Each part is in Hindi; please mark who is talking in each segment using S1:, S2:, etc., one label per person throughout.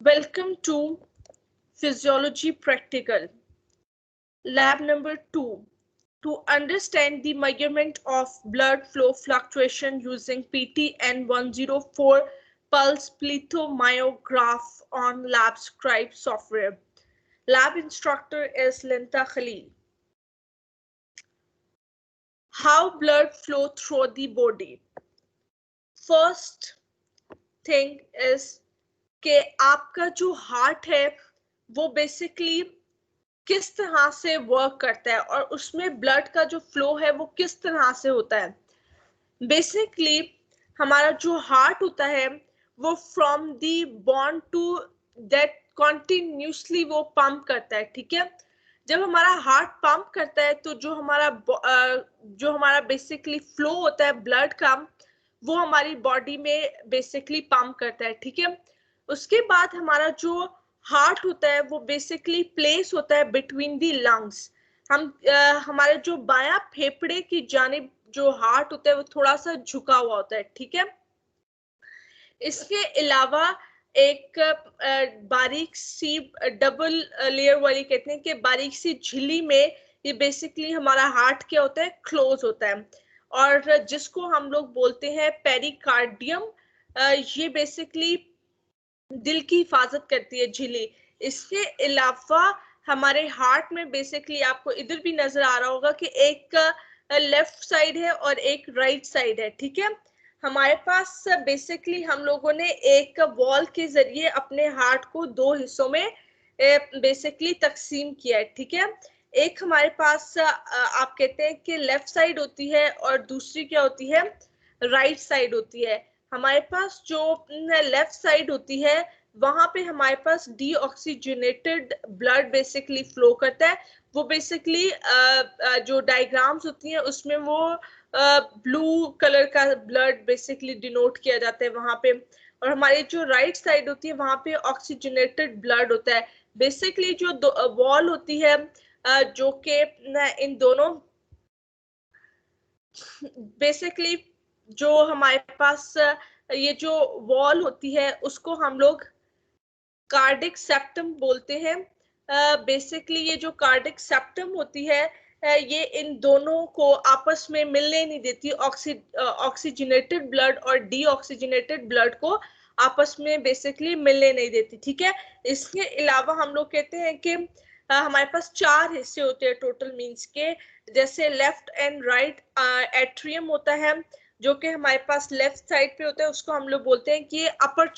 S1: Welcome to Physiology Practical, Lab number 2. To understand the measurement of blood flow fluctuation using PTN104 pulse plethysmograph on LabScribe software. Lab instructor is Linta Khalil. How blood flow through the body. First thing is कि आपका जो हार्ट है वो बेसिकली किस तरह से वर्क करता है और उसमें ब्लड का जो फ्लो है वो किस तरह से होता है. बेसिकली हमारा जो हार्ट होता है वो from the born to death continuously वो पंप करता है. ठीक है, जब हमारा हार्ट पंप करता है तो जो हमारा बेसिकली फ्लो होता है ब्लड का वो हमारी बॉडी में बेसिकली पंप करता है. ठीक है, उसके बाद हमारा जो हार्ट होता है वो बेसिकली प्लेस होता है बिटवीन दी लंग्स. हमारे जो बायां फेफड़े की जानिब जो हार्ट होता है वो थोड़ा सा झुका हुआ होता है. ठीक है, इसके अलावा एक बारीक सी डबल लेयर वाली कहते हैं कि बारीक सी झिल्ली में ये बेसिकली हमारा हार्ट क्या होता है, क्लोज होता है, और जिसको हम लोग बोलते हैं पेरिकार्डियम. ये बेसिकली दिल की हिफाजत करती है झिल्ली. इसके अलावा हमारे हार्ट में बेसिकली आपको इधर भी नजर आ रहा होगा कि एक लेफ्ट साइड है और एक राइट साइड है. ठीक है, हमारे पास बेसिकली हम लोगों ने एक वॉल के जरिए अपने हार्ट को दो हिस्सों में बेसिकली तकसीम किया है. ठीक है, एक हमारे पास आप कहते हैं कि लेफ्ट साइड होती है और दूसरी क्या होती है, राइट साइड होती है. हमारे पास जो लेफ्ट साइड होती है वहां पे हमारे पास डीऑक्सीजनेटेड ब्लड बेसिकली फ्लो करता है. वो बेसिकली जो डायग्राम्स होती हैं उसमें वो ब्लू कलर का ब्लड बेसिकली डिनोट किया जाता है वहां पे. और हमारी जो राइट साइड होती है वहां पे ऑक्सीजनेटेड ब्लड होता है. बेसिकली जो वॉल होती है जो कि इन दोनों बेसिकली जो हमारे पास ये जो वॉल होती है उसको हम लोग कार्डिक सेप्टम बोलते हैं. बेसिकली ये जो कार्डिक सेप्टम होती है ये इन दोनों को आपस में मिलने नहीं देती. ऑक्सीजनेटेड ब्लड और डीऑक्सीजनेटेड ब्लड को आपस में बेसिकली मिलने नहीं देती. ठीक है, इसके अलावा हम लोग कहते हैं कि हमारे पास चार हिस्से होते हैं टोटल मींस के. जैसे लेफ्ट एंड राइट एट्रियम होता है जो कि हमारे पास लेफ्ट साइड पे होता है, उसको हम लोग बोलते हैं कि ये अपर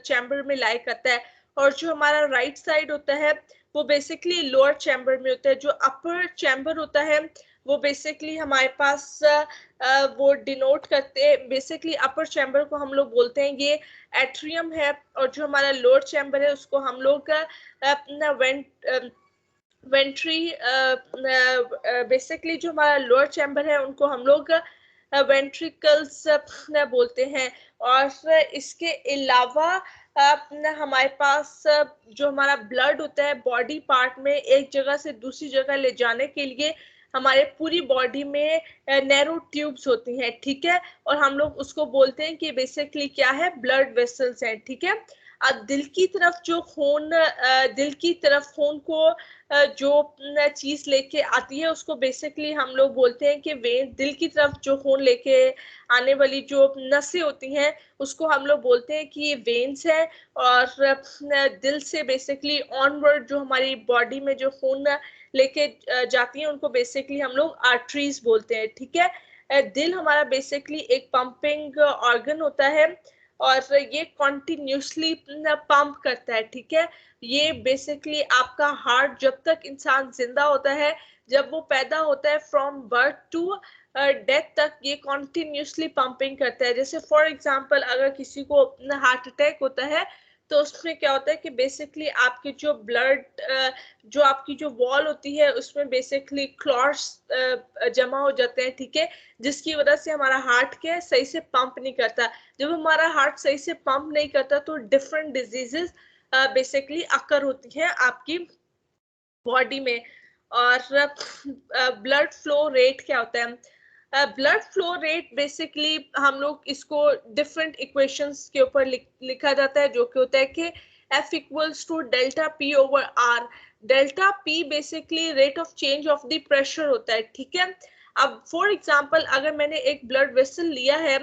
S1: चैम्बर में लाई करता है. और जो हमारा राइट साइड होता है वो बेसिकली लोअर चैम्बर में होता है. जो अपर चैम्बर होता है वो बेसिकली हमारे पास वो डिनोट करते हैं. बेसिकली अपर चैम्बर को हम लोग बोलते हैं ये एट्रियम है, और जो हमारा लोअर चैम्बर है उसको हम लोग अपना वेंट्री बेसिकली जो हमारा लोअर चैम्बर है उनको हम लोग वेंट्रिकल्स बोलते हैं. और इसके अलावा हमारे पास जो हमारा ब्लड होता है बॉडी पार्ट में एक जगह से दूसरी जगह ले जाने के लिए हमारे पूरी बॉडी में नैरो ट्यूब्स होती हैं. ठीक है, और हम लोग उसको बोलते हैं कि बेसिकली क्या है, ब्लड वेसल्स हैं. ठीक है, अब दिल की तरफ खून को जो चीज लेके आती है उसको बेसिकली हम लोग बोलते हैं कि वेन. दिल की तरफ जो खून लेके आने वाली जो नसें होती हैं उसको हम लोग बोलते हैं कि ये वेन्स है. और दिल से बेसिकली ऑनवर्ड जो हमारी बॉडी में जो खून लेके जाती है उनको बेसिकली हम लोग आर्टरीज बोलते हैं. ठीक है, दिल हमारा बेसिकली एक पंपिंग ऑर्गन होता है और ये कॉन्टिन्यूसली पंप करता है. ठीक है, ये बेसिकली आपका हार्ट जब तक इंसान जिंदा होता है, जब वो पैदा होता है फ्रॉम बर्थ टू डेथ तक ये कॉन्टिन्यूसली पंपिंग करता है. जैसे फॉर एग्जांपल अगर किसी को हार्ट अटैक होता है तो उसमें क्या होता है कि बेसिकली आपके जो ब्लड जो आपकी जो वॉल होती है उसमें बेसिकली क्लॉट्स जमा हो जाते हैं. ठीक है, जिसकी वजह से हमारा हार्ट क्या है, सही से पंप नहीं करता. जब हमारा हार्ट सही से पंप नहीं करता तो डिफरेंट डिजीजेस बेसिकली अकर होती हैं आपकी बॉडी में. और ब्लड फ्लो रेट क्या होता है, ब्लड फ्लो रेट बेसिकली हम लोग इसको डिफरेंट इक्वेशंस के ऊपर लिखा जाता है जो कि होता है कि F equals to delta P over R. Delta P basically rate of change of the pressure होता है, ठीक है। अब फॉर एग्जांपल अगर मैंने एक ब्लड वेसल लिया है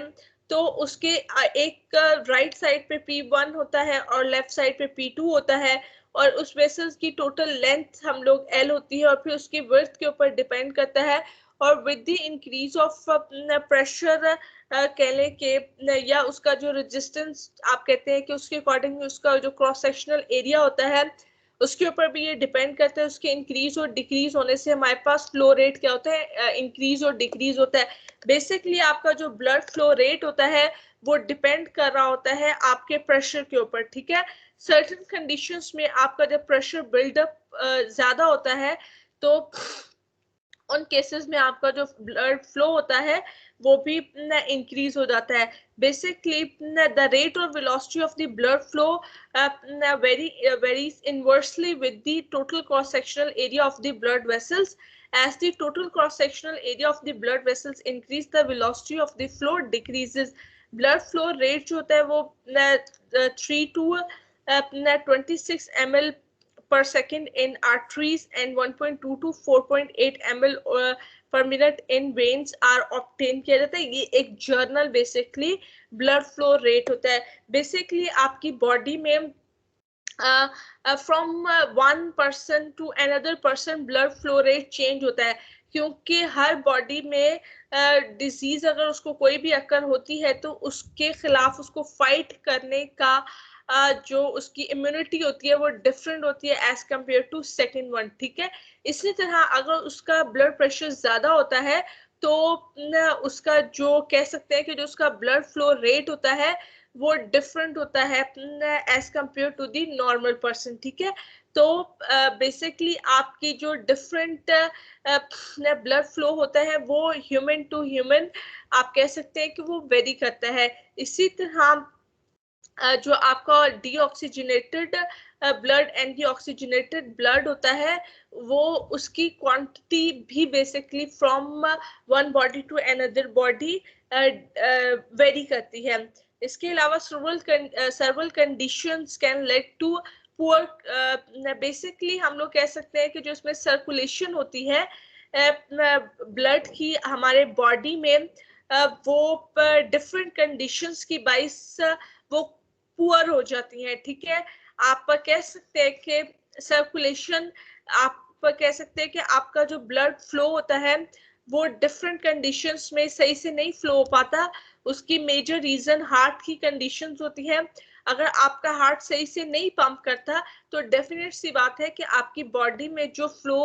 S1: तो उसके एक राइट साइड पे P1 होता है और लेफ्ट साइड पे P2 होता है, और उस वेसल्स की टोटल लेंथ हम लोग L होती है, और फिर उसकी विड्थ के ऊपर डिपेंड करता है। और with the increase of pressure कह लें कि या उसका जो रेजिस्टेंस आप कहते हैं कि उसके अकॉर्डिंग उसका जो क्रॉस सेक्शनल एरिया होता है उसके ऊपर भी ये डिपेंड करता है। उसके इंक्रीज और डिक्रीज होने से हमारे पास फ्लो रेट क्या होता है, इंक्रीज और डिक्रीज होता है। बेसिकली आपका जो ब्लड फ्लो रेट होता है वो डिपेंड कर रहा होता है आपके प्रेशर के ऊपर, ठीक है। सर्टेन कंडीशंस में आपका जब प्रेशर बिल्डअप ज्यादा होता है तो उन केसेस में आपका जो ब्लड फ्लो होता है वो भी इंक्रीज हो जाता है। बेसिकली द रेट और velocity of the blood flow varies inversely with the total cross sectional area of the blood vessels. As the total cross sectional area of the blood vessels increase, the velocity of the flow decreases. blood flow rate जो होता है वो 3 to 26 ml per second in arteries and 1.2 to 4.8 ml per minute in veins are obtained किया जाता है। ये एक general basically blood flow rate होता है। बेसिकली आपकी बॉडी में from one person to another person blood flow rate change होता है, क्योंकि हर बॉडी में डिजीज अगर उसको कोई भी अकर होती है तो उसके खिलाफ उसको फाइट करने का जो उसकी इम्यूनिटी होती है वो डिफरेंट होती है as compare to second one, ठीक है। इसी तरह अगर उसका ब्लड प्रेशर ज्यादा होता है तो उसका जो कह सकते हैं कि जो उसका ब्लड फ्लो रेट होता है वो डिफरेंट होता है as compare to the normal person, ठीक है। तो बेसिकली आपकी जो डिफरेंट ब्लड फ्लो होता है वो ह्यूमन टू ह्यूमन आप कह सकते हैं कि वो वेरी करता है। इसी तरह जो आपका deoxygenated blood and deoxygenated blood होता है वो उसकी क्वांटिटी भी basically from one body to another body vary करती है। इसके अलावा several conditions can lead to poor, basically हम लोग कह सकते हैं कि जो इसमें सर्कुलेशन होती है ब्लड की हमारे बॉडी में वो डिफरेंट कंडीशंस की बाइस वो पुअर हो जाती हैं, ठीक है। आप कह सकते हैं कि सर्कुलेशन, आप कह सकते हैं कि आपका जो ब्लड फ्लो होता है वो डिफरेंट कंडीशंस में सही से नहीं फ्लो हो पाता। उसकी मेजर रीजन हार्ट की कंडीशंस होती है। अगर आपका हार्ट सही से नहीं पंप करता तो डेफिनेट सी बात है कि आपकी बॉडी में जो फ्लो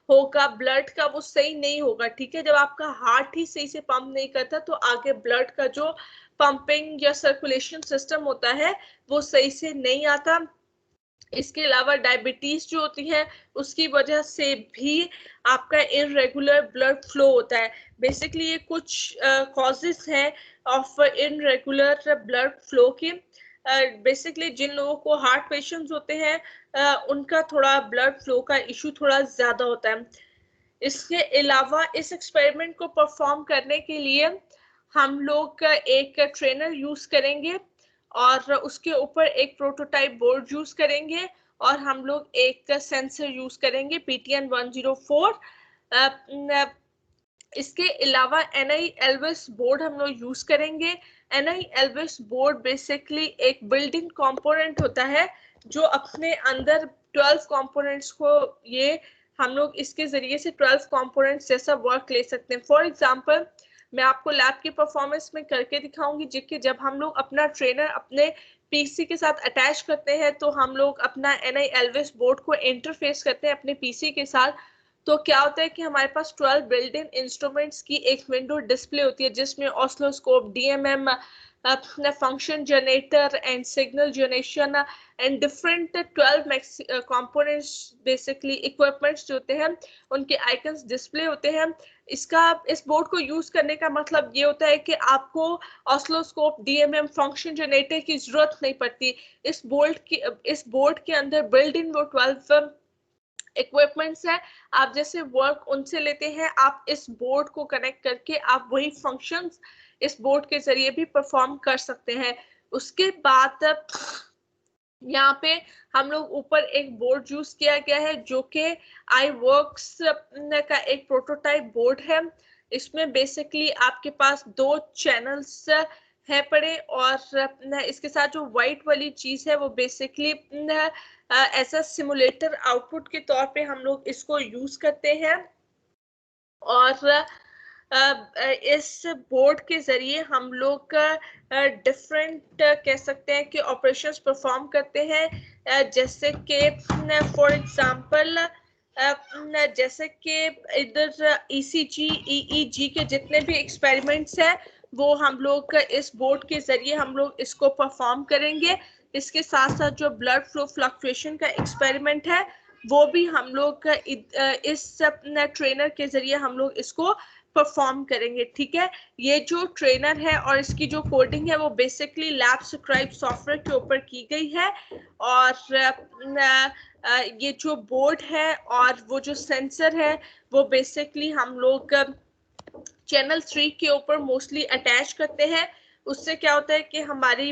S1: होगा ब्लड का वो सही नहीं होगा, ठीक है। जब आपका हार्ट ही सही से पंप नहीं करता तो आगे ब्लड का जो पंपिंग या सर्कुलेशन सिस्टम होता है वो सही से नहीं आता। इसके अलावा डायबिटीज जो होती है उसकी वजह से भी आपका इररेगुलर ब्लड फ्लो होता है। बेसिकली ये कुछ कॉजेस हैं ऑफ इररेगुलर ब्लड फ्लो के। बेसिकली जिन लोगों को हार्ट पेशेंट्स होते हैं उनका थोड़ा ब्लड फ्लो का इशू थोड़ा ज्यादा होता है। इसके अलावा इस एक्सपेरिमेंट को परफॉर्म करने के लिए हम लोग एक ट्रेनर यूज करेंगे और उसके ऊपर एक प्रोटोटाइप बोर्ड यूज करेंगे और हम लोग एक सेंसर यूज करेंगे PTN 104। इसके अलावा NI Elvis बोर्ड हम लोग यूज करेंगे। NI Elvis बोर्ड बेसिकली एक बिल्डिंग कंपोनेंट होता है जो अपने अंदर 12 कंपोनेंट्स को ये हम लोग इसके जरिए से 12 कंपोनेंट्स जैसा वर्क ले सकते हैं। फॉर एग्जांपल मैं आपको लैब की परफॉर्मेंस में करके दिखाऊंगी, जिसके जब हम लोग अपना ट्रेनर अपने पीसी के साथ अटैच करते हैं तो हम लोग अपना NI Elvis बोर्ड को इंटरफेस करते हैं अपने पीसी के साथ। तो क्या होता है कि हमारे पास 12 बिल्ट इन इंस्ट्रूमेंट्स की एक विंडो डिस्प्ले होती है जिसमें oscilloscope, DMM, function generator and signal generation and different 12 components basically equipments जो होते हैं उनके आइकन्स डिस्प्ले होते हैं। इस बोर्ड को यूज करने का मतलब ये होता है कि आपको ऑसिलोस्कोप, DMM, फंक्शन जनरेटर की जरूरत नहीं पड़ती। इस बोर्ड के अंदर बिल्ट इन वो 12 इक्विपमेंट्स है। आप जैसे वर्क उनसे लेते हैं आप इस बोर्ड को कनेक्ट करके आप वही फंक्शंस इस बोर्ड के जरिए भी परफॉर्म कर सकते हैं। उसके बाद यहाँ पे हम लोग ऊपर एक बोर्ड यूज किया गया है जो कि आई वर्क्स का एक प्रोटोटाइप बोर्ड है। इसमें बेसिकली आपके पास 2 चैनल्स है पड़े और इसके साथ जो व्हाइट वाली चीज है वो बेसिकली ऐसा सिमुलेटर आउटपुट के तौर पे हम लोग इसको यूज करते हैं और इस बोर्ड के जरिए हम लोग डिफरेंट कह सकते हैं कि ऑपरेशंस परफॉर्म करते हैं, जैसे कि फॉर एग्जांपल जैसे कि इधर ईसीजी ईईजी के जितने भी एक्सपेरिमेंट्स हैं वो हम लोग इस बोर्ड के जरिए हम लोग इसको परफॉर्म करेंगे। इसके साथ साथ जो ब्लड फ्लो फ्लक्चुएशन का एक्सपेरिमेंट है वो भी हम लोग इस ट्रेनर के जरिए हम लोग इसको परफॉर्म करेंगे। ठीक है, ये जो ट्रेनर है और इसकी जो कोडिंग है वो बेसिकली लैबस्क्राइब सॉफ्टवेयर के ऊपर की गई है और ये जो बोर्ड है और वो जो सेंसर है वो बेसिकली हम लोग चैनल 3 के ऊपर मोस्टली अटैच करते हैं। उससे क्या होता है कि हमारी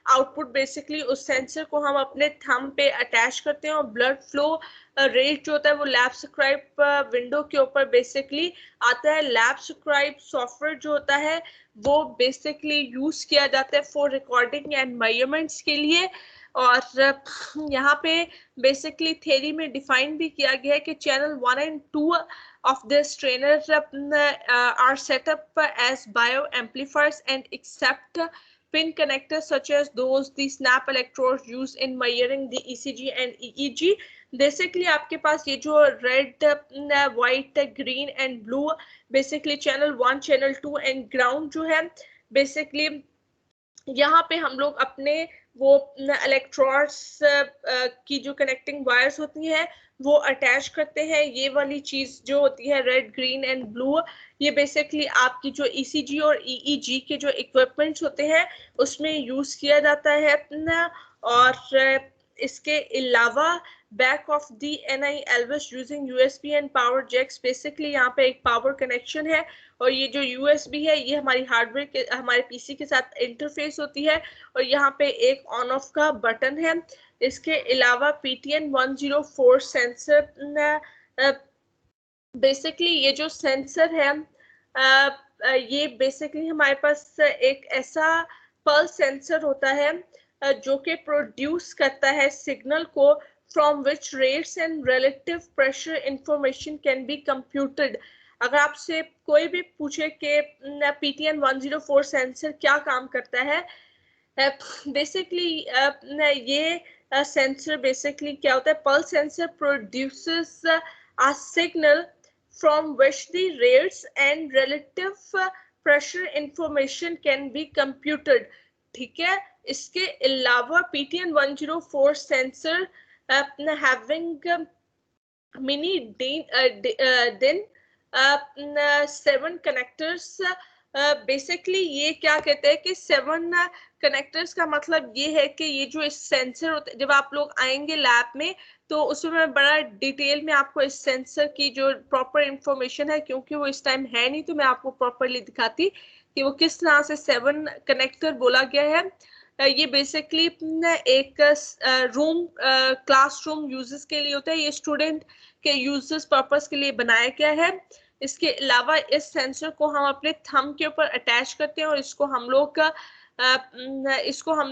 S1: आउटपुट बेसिकली उस सेंसर को हम अपने थंब पे अटैच करते हैं और ब्लड फ्लो रेट जो होता है वो लैबस्क्राइब विंडो के ऊपर बेसिकली आता है। लैबस्क्राइब सॉफ्टवेयर जो होता है वो बेसिकली यूज किया जाता है फॉर रिकॉर्डिंग एंड मेजरमेंट्स के लिए और यहाँ पे बेसिकली थ्योरी में डिफाइन भी किया गया है कि channel 1 and 2 of this trainer are set up as bio amplifiers and accept pin connectors such as those the snap electrodes used in measuring the ECG and EEG। Basically आपके पास ये जो red white green and blue basically channel 1 channel 2 and ground जो है बेसिकली यहाँ पे हम लोग अपने वो इलेक्ट्रोड्स की जो कनेक्टिंग वायर्स होती हैं वो अटैच करते हैं। ये वाली चीज जो होती है रेड ग्रीन एंड ब्लू ये बेसिकली आपकी जो ईसीजी और ईईजी के जो इक्विपमेंट्स होते हैं उसमें यूज किया जाता है। और इसके अलावा back of the NI Elvis using USB and power jacks basically यहाँ पे एक पावर कनेक्शन है और ये जो यूएसबी है ये हमारी हार्डवेयर के हमारे पीसी के साथ इंटरफेस होती है और यहाँ पे एक ऑन ऑफ का बटन है। इसके अलावा PTN 104 सेंसर बेसिकली ये जो सेंसर है ये बेसिकली हमारे पास एक ऐसा पल्स सेंसर होता है जो कि प्रोड्यूस करता है सिग्नल को from which rates and relative pressure information can be computed। अगर आपसे कोई भी पूछे कि PTN 104 सेंसर क्या काम करता है बेसिकली ये सेंसर बेसिकली क्या होता है pulse sensor produces a signal from which the rates and relative pressure information can be computed। ठीक है, इसके अलावा PTN 104 sensor having many then 7 connectors basically ये क्या कहते हैं कि 7 कनेक्टर्स का मतलब ये है कि ये जो इस सेंसर होते जब आप लोग आएंगे लैब में तो उसमें मैं बड़ा डिटेल में आपको इस सेंसर की जो प्रॉपर इंफॉर्मेशन है क्योंकि वो इस टाइम है नहीं तो मैं आपको प्रॉपरली दिखाती कि वो किस तरह से 7 कनेक्टर बोला गया है। ये बेसिकली एक रूम क्लासरूम यूजर्स के लिए होता है, ये स्टूडेंट के यूजर्स पर्पस के लिए बनाया गया है। इसके अलावा इस सेंसर को हम अपने थंब के ऊपर अटैच करते हैं और इसको हम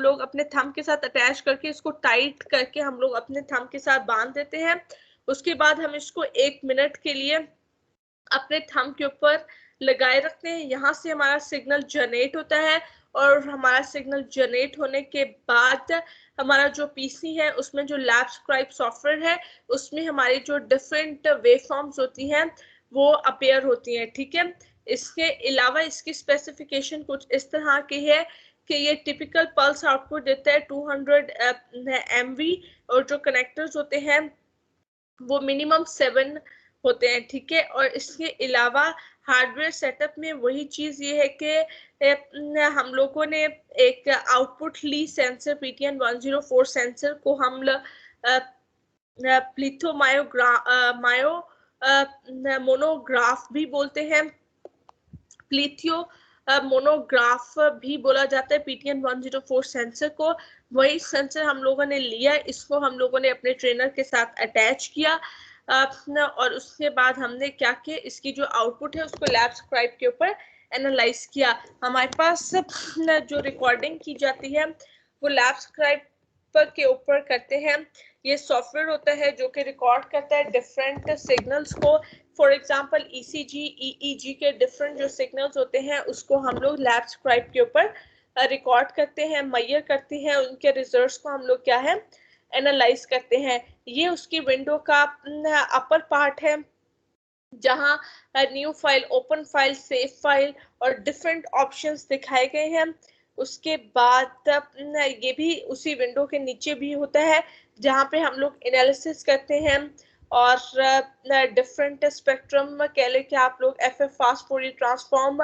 S1: लोग अपने थंब के साथ अटैच करके इसको टाइट करके हम लोग अपने थंब के साथ बांध देते हैं। उसके बाद हम इसको 1 मिनट के लिए अपने थंब के ऊपर लगाए रखते हैं। यहाँ से हमारा सिग्नल जनरेट होता है और हमारा सिग्नल जनरेट होने के बाद हमारा जो पीसी है उसमें जो लैबस्क्राइब सॉफ्टवेयर है उसमें हमारी जो डिफरेंट वेवफॉर्म्स होती हैं वो अपीयर होती हैं। ठीक है, इसके अलावा इसकी स्पेसिफिकेशन कुछ इस तरह की है कि ये टिपिकल पल्स आउटपुट देता है 200 MV और जो कनेक्टर्स होते हैं वो मिनिमम 7 होते हैं। ठीक है, और इसके अलावा हार्डवेयर सेटअप में वही चीज ये है कि हम लोगों ने एक आउटपुट ली सेंसर PTN 104 सेंसर को हम मोनोग्राफ भी बोलते हैं, प्लिथियो मोनोग्राफ भी बोला जाता है PTN 104 सेंसर को, वही सेंसर हम लोगों ने लिया, इसको हम लोगों ने अपने ट्रेनर के साथ अटैच किया और उसके बाद हमने क्या किया, इसकी जो आउटपुट है उसको लैब स्क्राइब के ऊपर एनालाइज किया। हमारे पास जो रिकॉर्डिंग की जाती है वो लैब स्क्राइब के ऊपर करते हैं। ये सॉफ्टवेयर होता है जो कि रिकॉर्ड करता है डिफरेंट सिग्नल्स को। फॉर एग्जांपल ईसीजी, ईईजी के डिफरेंट जो सिग्नल्स होते हैं उसको हम लोग लैब स्क्राइब के ऊपर रिकॉर्ड करते हैं, मेजर करते हैं, उनके रिजल्ट्स को हम लोग क्या है एनालाइज करते हैं। ये उसकी विंडो का अपर पार्ट है जहां new file, open file, save file और डिफरेंट ऑप्शंस दिखाए गए हैं। उसके बाद ये भी उसी विंडो के नीचे भी होता है जहां पे हम लोग एनालिसिस करते हैं और डिफरेंट स्पेक्ट्रम कह ले कि आप लोग F fast Fourier transform,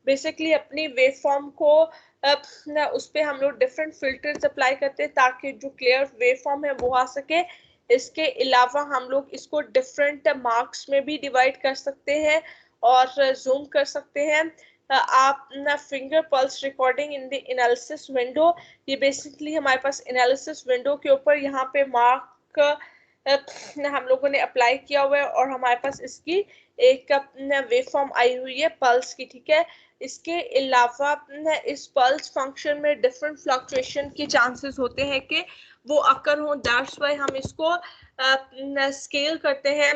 S1: basically अपनी वेव फॉर्म को उस पर हम लोग डिफरेंट फिल्टर्स अप्लाई करते हैं ताकि जो क्लियर वेव फॉर्म है वो आ सके। इसके अलावा हम लोग इसको डिफरेंट मार्क्स में भी डिवाइड कर सकते हैं और जूम कर सकते हैं। आप ना finger pulse recording in the analysis window, ये बेसिकली हमारे पास एनालिसिस विंडो के ऊपर यहाँ पे मार्क हम लोगों ने अप्लाई किया हुआ है और हमारे पास इसकी एक वेव फॉर्म आई हुई है पल्स की, ठीक है। इसके अलावा इस पल्स फंक्शन में डिफरेंट फ्लक्चुएशन के चांसेस होते हैं कि वो अकर हो, दैट्स वाई हम इसको स्केल करते हैं।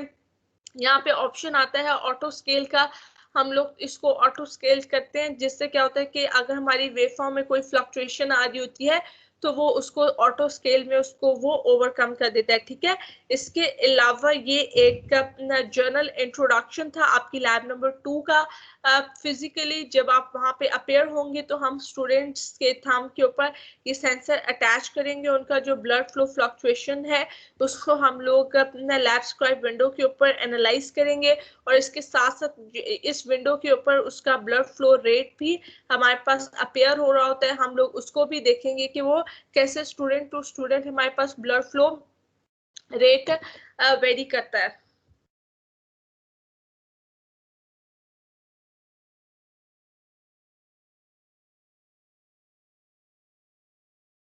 S1: यहाँ पे ऑप्शन आता है ऑटो स्केल का, हम लोग इसको ऑटो स्केल करते हैं जिससे क्या होता है कि अगर हमारी वेव फॉर्म में कोई फ्लक्चुएशन आ रही होती है तो वो उसको ऑटो स्केल में उसको वो ओवरकम कर देता है, ठीक है। इसके अलावा ये एक जर्नल इंट्रोडक्शन था आपकी लैब नंबर 2 का। फिजिकली जब आप वहाँ पे अपेयर होंगे तो हम स्टूडेंट्स के थंब के ऊपर ये सेंसर अटैच करेंगे, उनका जो ब्लड फ्लो फ्लक्चुएशन है उसको हम लोग अपना लैब स्क्राइब विंडो के ऊपर एनालाइज करेंगे और इसके साथ साथ इस विंडो के ऊपर उसका ब्लड फ्लो रेट भी हमारे पास अपेयर हो रहा होता है, हम लोग उसको भी देखेंगे कि वो कैसे स्टूडेंट टू स्टूडेंट हमारे पास ब्लड फ्लो रेट वेरी करता है।